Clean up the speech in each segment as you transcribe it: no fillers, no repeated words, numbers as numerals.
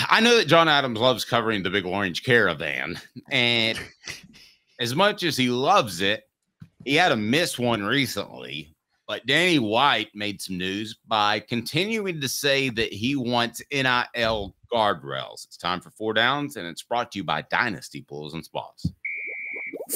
I know that John Adams loves covering the big orange caravan, and as much as he loves it, he had to miss one recently. But Danny White made some news by continuing to say that he wants NIL guardrails. It's time for Four Downs, and it's brought to you by Dynasty Pools and Spas.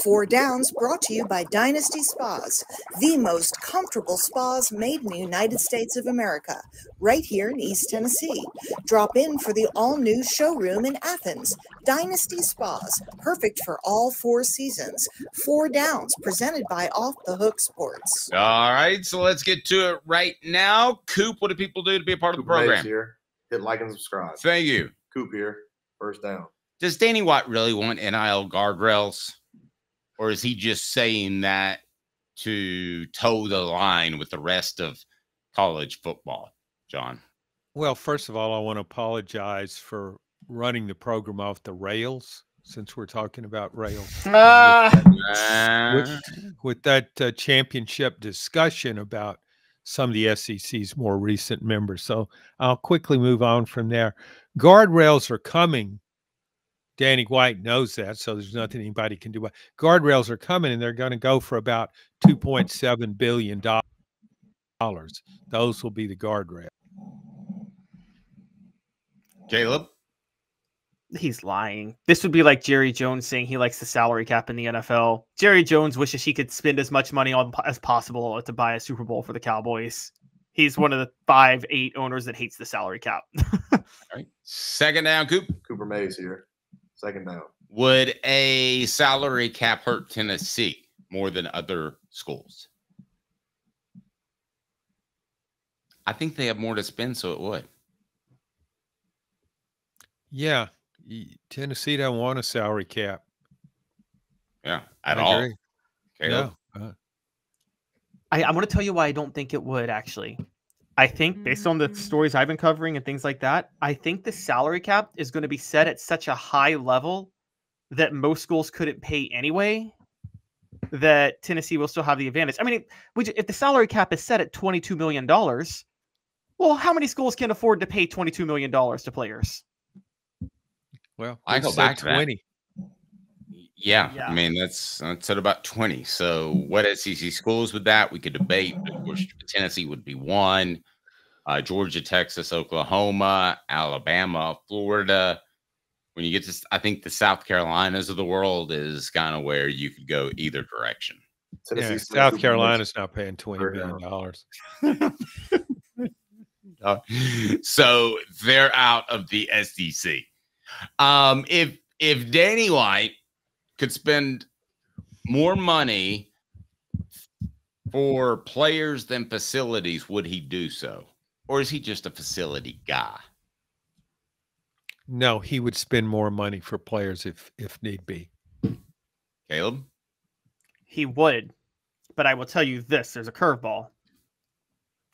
Four Downs brought to you by Dynasty Spas, the most comfortable spas made in the United States of America, right here in East Tennessee. Drop in for the all-new showroom in Athens. Dynasty Spas, perfect for all four seasons. Four Downs, presented by Off the Hook Sports. All right, so let's get to it right now. Coop, what do people do to be a part of the program? Here. Hit like and subscribe. Thank you. Coop here. First down. Does Danny White really want NIL guardrails? Or is he just saying that to toe the line with the rest of college football, John? Well, first of all, I want to apologize for running the program off the rails, since we're talking about rails. With that championship discussion about some of the SEC's more recent members. So I'll quickly move on from there. Guardrails are coming. Danny White knows that, so there's nothing anybody can do. Guardrails are coming, and they're going to go for about $2.7 billion. Those will be the guardrails. Caleb? He's lying. This would be like Jerry Jones saying he likes the salary cap in the NFL. Jerry Jones wishes he could spend as much money on as possible to buy a Super Bowl for the Cowboys. He's one of the 5-8 owners that hates the salary cap. All right. Second down, Coop. Cooper Mays here. Second down. Would a salary cap hurt Tennessee more than other schools? I think they have more to spend, so it would. Yeah. Tennessee don't want a salary cap. Yeah, at all. No. I want to tell you why I don't think it would, actually. I think, based on the stories I've been covering and things like that, I think the salary cap is going to be set at such a high level that most schools couldn't pay anyway, that Tennessee will still have the advantage. I mean, if the salary cap is set at $22 million, well, how many schools can afford to pay $22 million to players? Well, I go back to 20. Yeah, I mean, that's at about 20. So what SEC schools with that? We could debate. Of course, Tennessee would be one. Georgia, Texas, Oklahoma, Alabama, Florida. When you get to, I think the South Carolinas of the world is kind of where you could go either direction. Yeah, South Carolina's not paying $20 million. So they're out of the SEC. If Danny White could spend more money for players than facilities, would he do so? Or is he just a facility guy? No, he would spend more money for players if need be. Caleb? He would, but I will tell you this, there's a curveball.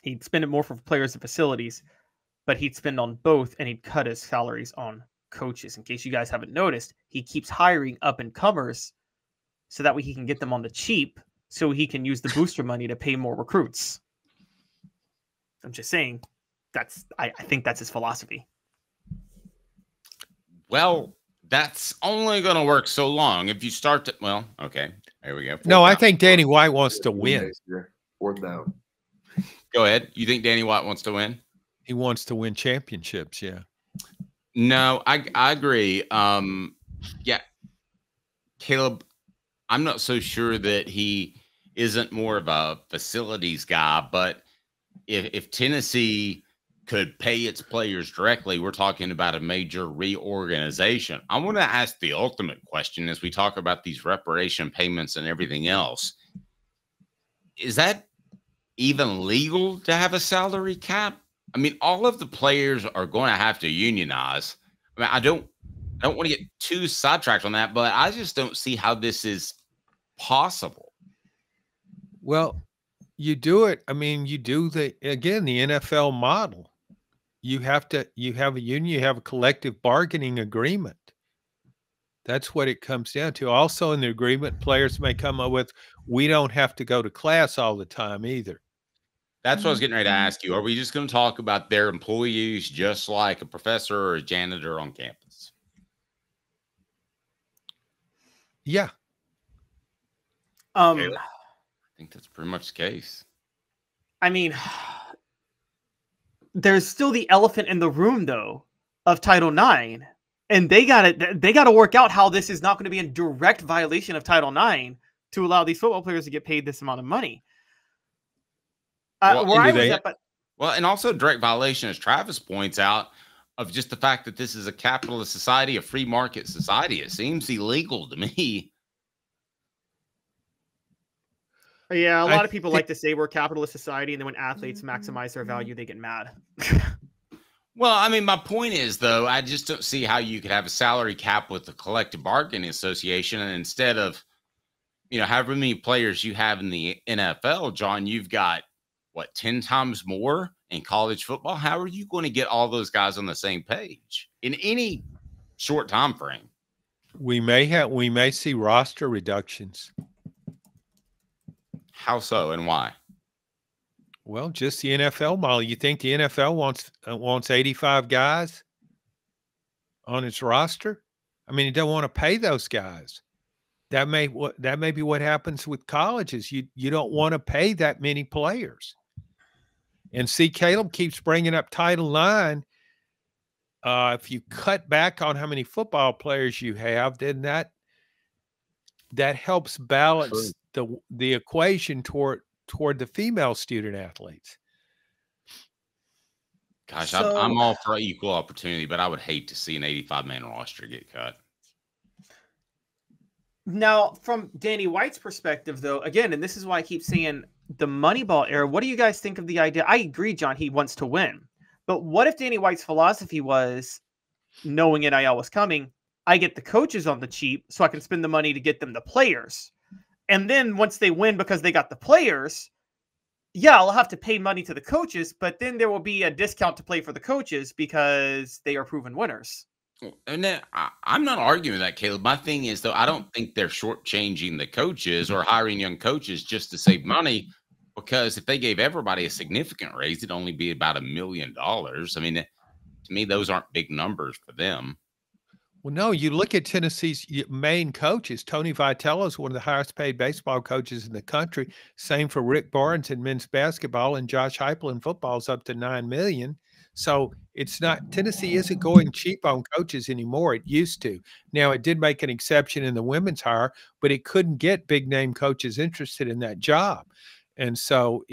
He'd spend it more for players and facilities, but he'd spend on both, and he'd cut his salaries on coaches. In case you guys haven't noticed, he keeps hiring up-and-comers so that way he can get them on the cheap, so he can use the booster money to pay more recruits. I'm just saying, I think that's his philosophy. Well, that's only going to work so long. If you start to, well, okay, there we go. No, I think Danny White wants to win. Fourth down. Go ahead. You think Danny White wants to win? He wants to win championships, yeah. No, I agree. Yeah, Caleb, I'm not so sure that he isn't more of a facilities guy, but if Tennessee could pay its players directly, we're talking about a major reorganization. I want to ask the ultimate question as we talk about these reparation payments and everything else. Is that even legal to have a salary cap? I mean, all of the players are going to have to unionize. I mean, I don't want to get too sidetracked on that, but I just don't see how this is possible. Well, you do it. I mean, you do the NFL model. You have a union, you have a collective bargaining agreement. That's what it comes down to. Also in the agreement, players may come up with, we don't have to go to class all the time either. That's what I was getting ready to ask you. Are we just going to talk about their employees just like a professor or a janitor on campus? Yeah. I think that's pretty much the case. I mean, there's still the elephant in the room, though, of Title IX, and they got to work out how this is not going to be in direct violation of Title IX to allow these football players to get paid this amount of money. Well, and also direct violation, as Travis points out, of just the fact that this is a capitalist society, a free market society. It seems illegal to me. Yeah, a lot of people like to say we're a capitalist society, and then when athletes maximize their value, they get mad. Well, I mean, my point is, though, I just don't see how you could have a salary cap with the collective bargaining association, and instead of, however many players you have in the NFL, John, you've got, 10 times more in college football? How are you going to get all those guys on the same page in any short time frame? We may see roster reductions. How so and why? Well, just the NFL model. You think the NFL wants 85 guys on its roster? I mean, it don't want to pay those guys. That may be what happens with colleges. You don't want to pay that many players. And see, Caleb keeps bringing up Title IX. If you cut back on how many football players you have, then that helps balance the equation toward the female student athletes. Gosh, I'm all for equal opportunity, but I would hate to see an 85-man roster get cut. Now, from Danny White's perspective, though, again, and this is why I keep saying the Moneyball era, what do you guys think of the idea? I agree, John, he wants to win. But what if Danny White's philosophy was, knowing NIL was coming, I get the coaches on the cheap so I can spend the money to get them the players. And then once they win because they got the players, yeah, I'll have to pay money to the coaches, but then there will be a discount to play for the coaches because they are proven winners. And then I'm not arguing that, Caleb. My thing is, though, I don't think they're shortchanging the coaches or hiring young coaches just to save money, because if they gave everybody a significant raise, it'd only be about $1 million. I mean, to me, those aren't big numbers for them. Well, no, you look at Tennessee's main coaches. Tony Vitello is one of the highest paid baseball coaches in the country. Same for Rick Barnes in men's basketball, and Josh Heupel in football is up to $9 million. So it's not, Tennessee isn't going cheap on coaches anymore. It used to. Now, it did make an exception in the women's hire, but it couldn't get big name coaches interested in that job. And so,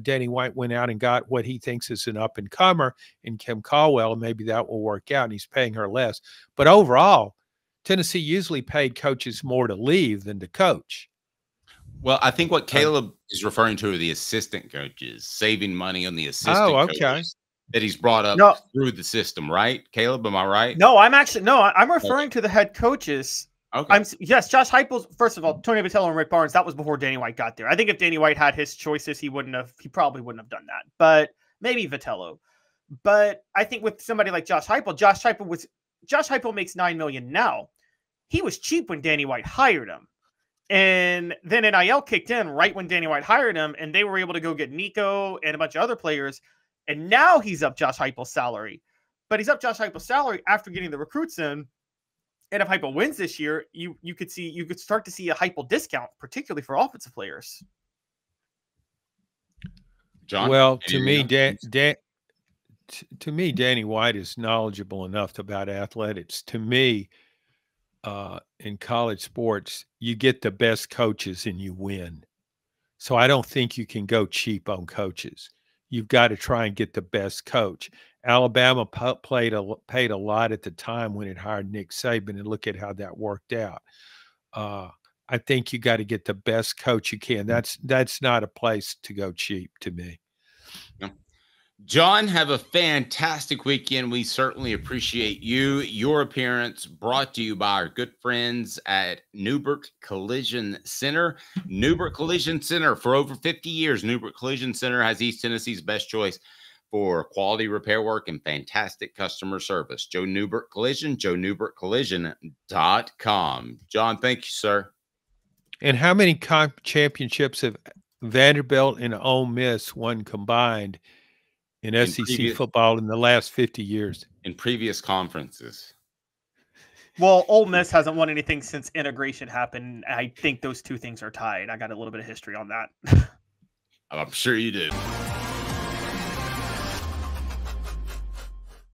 Danny White went out and got what he thinks is an up and comer in Kim Caldwell, and maybe that will work out, and he's paying her less. But overall, Tennessee usually paid coaches more to leave than to coach. Well, I think what Caleb is referring to are the assistant coaches, saving money on the assistant coaches that he's brought up through the system, right? Caleb, am I right? No, I'm referring to the head coaches. Okay. Yes, Josh Heupel. First of all, Tony Vitello and Rick Barnes. That was before Danny White got there. I think if Danny White had his choices, he probably wouldn't have done that. But maybe Vitello. But I think with somebody like Josh Heupel makes $9 million now. He was cheap when Danny White hired him, and then NIL kicked in right when Danny White hired him, and they were able to go get Nico and a bunch of other players. And now he's up Josh Heupel's salary, but he's up Josh Heupel's salary after getting the recruits in. And if Heupel wins this year, you could start to see a Heupel discount, particularly for offensive players. John, well, to me, Danny White is knowledgeable enough about athletics. To me, in college sports, you get the best coaches and you win. So I don't think you can go cheap on coaches. You've got to try and get the best coach. Alabama paid a lot at the time when it hired Nick Saban, and look at how that worked out. I think you got to get the best coach you can. That's not a place to go cheap to me. John, have a fantastic weekend. We certainly appreciate your appearance, brought to you by our good friends at Newbert Collision Center. Newbert Collision Center, for over 50 years, Newbert Collision Center has East Tennessee's best choice for quality repair work and fantastic customer service. Joe Newbert Collision, JoeNewbertCollision.com. John, thank you, sir. And how many championships have Vanderbilt and Ole Miss won combined in SEC football in the last 50 years? In previous conferences. Well, Ole Miss hasn't won anything since integration happened. I think those two things are tied. I got a little bit of history on that. I'm sure you do.